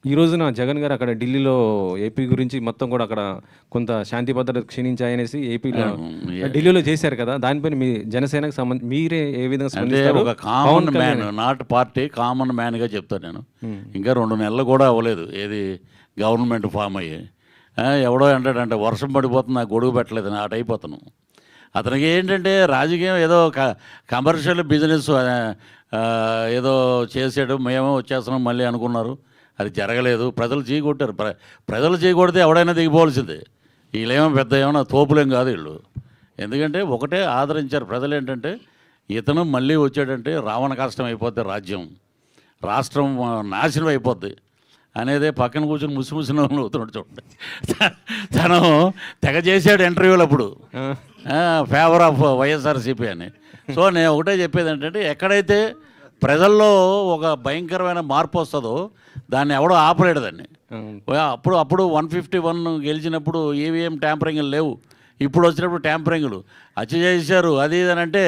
ఈ రోజున జగన్ గారు అక్కడ ఢిల్లీలో ఏపీ గురించి మొత్తం కూడా అక్కడ కొంత శాంతి భద్రత క్షీణించాయనేసి ఏపీలో ఢిల్లీలో చేశారు కదా, దానిపైన మీ జనసేనకు సంబంధించి మీరే ఏ విధంగా అంటే స్పందిస్తారు? ఒక common man, not party, common మ్యాన్గా చెప్తాను నేను. ఇంకా 2 నెలలు కూడా అవ్వలేదు ఏది గవర్నమెంట్ ఫామ్ అయ్యి. ఎవడో అంటాడంటే వర్షం పడిపోతుంది నాకు గొడుగు పెట్టలేదు, నా అయిపోతాను. అతనికి ఏంటంటే రాజకీయం ఏదో కమర్షియల్ బిజినెస్ ఏదో చేసాడు, మేమో వచ్చేస్తున్నాం మళ్ళీ అనుకున్నారు. అది జరగలేదు. ప్రజలు చీకొట్టారు. ప్రజలు చీకొడితే ఎవడైనా దిగిపోవాల్సిందే. వీళ్ళేమో పెద్ద ఏమన్నా తోపులేం కాదు వీళ్ళు. ఎందుకంటే ఒకటే ఆదరించారు ప్రజలు. ఏంటంటే ఇతను మళ్ళీ వచ్చాడంటే రావణ కష్టం అయిపోద్ది, రాష్ట్రం నాశనం అయిపోద్ది అనేదే పక్కన కూర్చొని ముసిముసిన అవుతున్నాడు చూడండి. తను తెగ చేశాడు ఇంటర్వ్యూలు అప్పుడు, ఫేవర్ ఆఫ్ వైఎస్ఆర్సీపీ అని. సో నేను ఒకటే చెప్పేది ఏంటంటే ఎక్కడైతే ప్రజల్లో ఒక భయంకరమైన మార్పు వస్తుందో దాన్ని ఎవడో ఆపలేడు దాన్ని. అప్పుడు 151 గెలిచినప్పుడు ఈవీఎం ట్యాంపరింగ్లు లేవు, ఇప్పుడు వచ్చినప్పుడు ట్యాంపరింగ్లు హత్య చేశారు అది ఇది అని అంటే,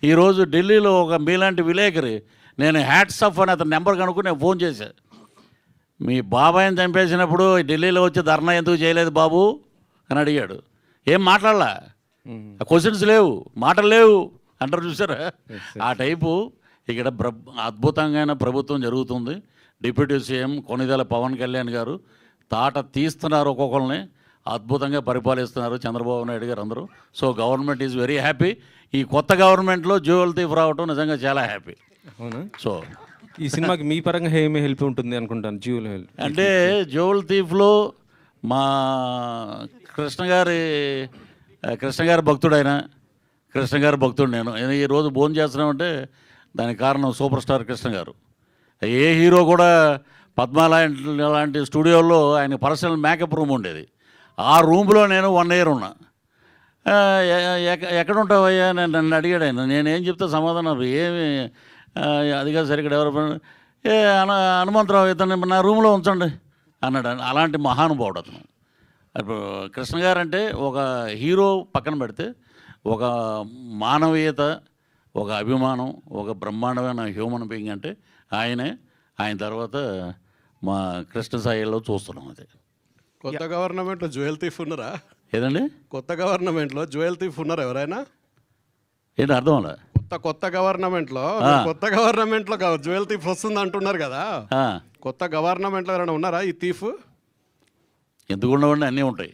ఈరోజు ఢిల్లీలో ఒక మీలాంటి విలేకరి, నేను హ్యాట్స్ ఆఫ్ అని అతని నెంబర్ కనుక్కొని నేను ఫోన్ చేశాను. మీ బాబాయిని చంపేసినప్పుడు ఢిల్లీలో వచ్చి ధర్నా ఎందుకు చేయలేదు బాబు అని అడిగాడు. ఏం మాట్లాడలా, క్వశ్చన్స్ లేవు, మాటలు లేవు అంటారు చూసారా. ఆ టైపు ఇక్కడ అద్భుతంగా ప్రభుత్వం జరుగుతుంది. డిప్యూటీ సీఎం కొనిదెల పవన్ కళ్యాణ్ గారు తాట తీస్తున్నారు, ఒక్కొక్కరిని అద్భుతంగా పరిపాలిస్తున్నారు చంద్రబాబు నాయుడు గారు అందరూ. So government is very happy. ఈ కొత్త గవర్నమెంట్లో జ్యువెల్ థీఫ్ రావటం నిజంగా చాలా హ్యాపీ. అవునా? సో ఈ సినిమాకి మీ పరంగా ఏమి హెల్ప్ ఉంటుంది అనుకుంటాను? జ్యువెల్ హెల్ప్ అంటే జ్యువెల్ థీఫ్లో మా కృష్ణ గారి భక్తుడు ఆయన, కృష్ణ గారి భక్తుడు నేను. ఈరోజు భోజనం చేస్తున్నామంటే దానికి కారణం సూపర్ స్టార్ కృష్ణ గారు. ఏ హీరో కూడా పద్మా లాంటి స్టూడియోల్లో ఆయన పర్సనల్ మేకప్ రూమ్ ఉండేది. ఆ రూమ్లో నేను 1 year ఉన్నా. ఎక్కడ ఉంటావయ్యా నన్ను అడిగాడు ఆయన. నేనేం చెప్తే సమాధానం ఏమి అది కాదు సార్, ఇక్కడ ఎవరు హనుమంతరావు ఇతను నా రూమ్లో ఉంచండి అన్నాడు. అలాంటి మహానుభావుడు అతను. ఇప్పుడు కృష్ణ గారు అంటే ఒక హీరో పక్కన పెడితే ఒక మానవీయత, ఒక అభిమానం, ఒక బ్రహ్మాండమైన హ్యూమన్ బీయింగ్ అంటే ఆయనే. ఆయన తర్వాత మా కృష్ణ సాయిలో చూస్తున్నాం. అది కొత్త గవర్నమెంట్లో జ్యువెల్ థీఫ్ ఉన్నారా? ఏదండి కొత్త గవర్నమెంట్లో జ్యువెల్ థీఫ్ ఉన్నారా ఎవరైనా? ఏంటి అర్థం అలా? కొత్త గవర్నమెంట్లో జ్యువెల్ థీఫ్ వస్తుంది అంటున్నారు కదా. కొత్త గవర్నమెంట్లో ఎవరైనా ఉన్నారా ఈ థీఫ్? ఎందుకు ఉండవండి, అన్నీ ఉంటాయి.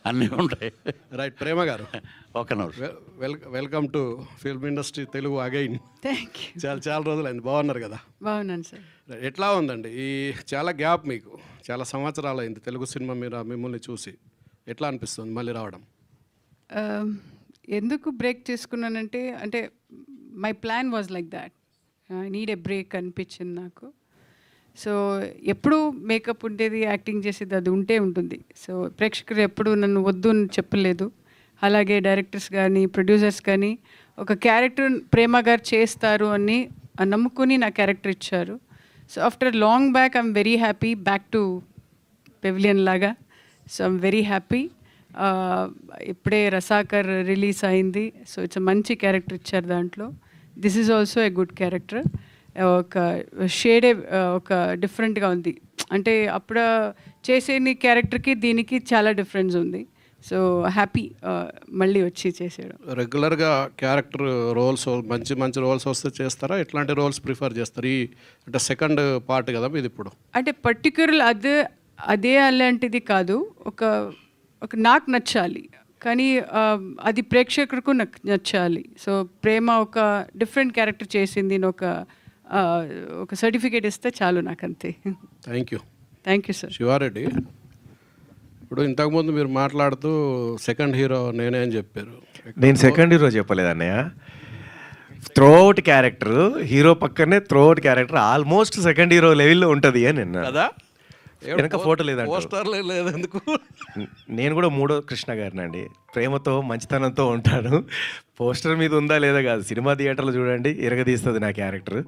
అన్నీ ఉంటాయి. రైట్. ప్రేమ గారు, okay. Welcome to film industry Telugu again. Thank you. చాలా రోజులైంది. బాగున్నారు కదా? బాగున్నాను సార్. ఎట్లా ఉందండి ఈ చాలా గ్యాప్, మీకు చాలా సంవత్సరాలు అయింది తెలుగు సినిమా మీద మిమ్మల్ని చూసి. ఎట్లా అనిపిస్తుంది మళ్ళీ రావడం? ఎందుకు బ్రేక్ చేసుకున్నానంటే, అంటే my plan was like that. I need a break అనిపించింది నాకు. సో ఎప్పుడు మేకప్ ఉండేది, యాక్టింగ్ చేసేది అది ఉంటుంది. సో ప్రేక్షకులు ఎప్పుడు నన్ను వద్దు అని చెప్పలేదు. అలాగే డైరెక్టర్స్ కానీ ప్రొడ్యూసర్స్ కానీ ఒక క్యారెక్టర్ ప్రేమ గారు చేస్తారు అని నమ్ముకుని నా క్యారెక్టర్ ఇచ్చారు. So after long back I'm very happy, back to pavilion లాగా. So I'm very happy. ఇప్పుడే రసాకర్ రిలీజ్ అయింది. సో ఇట్స్ మంచి క్యారెక్టర్ ఇచ్చారు దాంట్లో. This is also a good character. ఒక షేడే ఒక డిఫరెంట్గా ఉంది. అంటే అప్పుడు చేసే క్యారెక్టర్కి దీనికి చాలా డిఫరెన్స్ ఉంది. సో హ్యాపీ మళ్ళీ వచ్చి చేసేయడం. రెగ్యులర్గా క్యారెక్టర్ రోల్స్ మంచి మంచి రోల్స్ వస్తే చేస్తారా? ఎట్లాంటి రోల్స్ ప్రిఫర్ చేస్తారు? ఈ అంటే సెకండ్ పార్ట్ కదా ఇది ఇప్పుడు. అంటే పర్టిక్యులర్ అదే అలాంటిది కాదు. ఒక నాకు నచ్చాలి, కానీ అది ప్రేక్షకులకు నచ్చాలి. సో ప్రేమ ఒక డిఫరెంట్ క్యారెక్టర్ చేసింది, ఒక సర్టిఫికేట్ ఇస్తే చాలు నాకు, అంతే. Thank you sir. శివారెడ్డి, ఇప్పుడు ఇంతకుముందు మీరు మాట్లాడుతూ సెకండ్ హీరో నేనే అని చెప్పారు. నేను సెకండ్ హీరో చెప్పలేదు అన్నయ్య. త్రోఅవుట్ క్యారెక్టర్, హీరో పక్కనే throughout character almost second hero లెవెల్లో ఉంటుంది అని నిన్న కదా. వెనక ఫోటో లేదండి, పోస్టర్లే లేదెందుకు? నేను కూడా 3వ కృష్ణ గారినండి. ప్రేమతో మంచితనంతో ఉంటాను. పోస్టర్ మీద ఉందా లేదా కాదు, సినిమా థియేటర్లో చూడండి, ఇరగదీస్తుంది నా క్యారెక్టర్.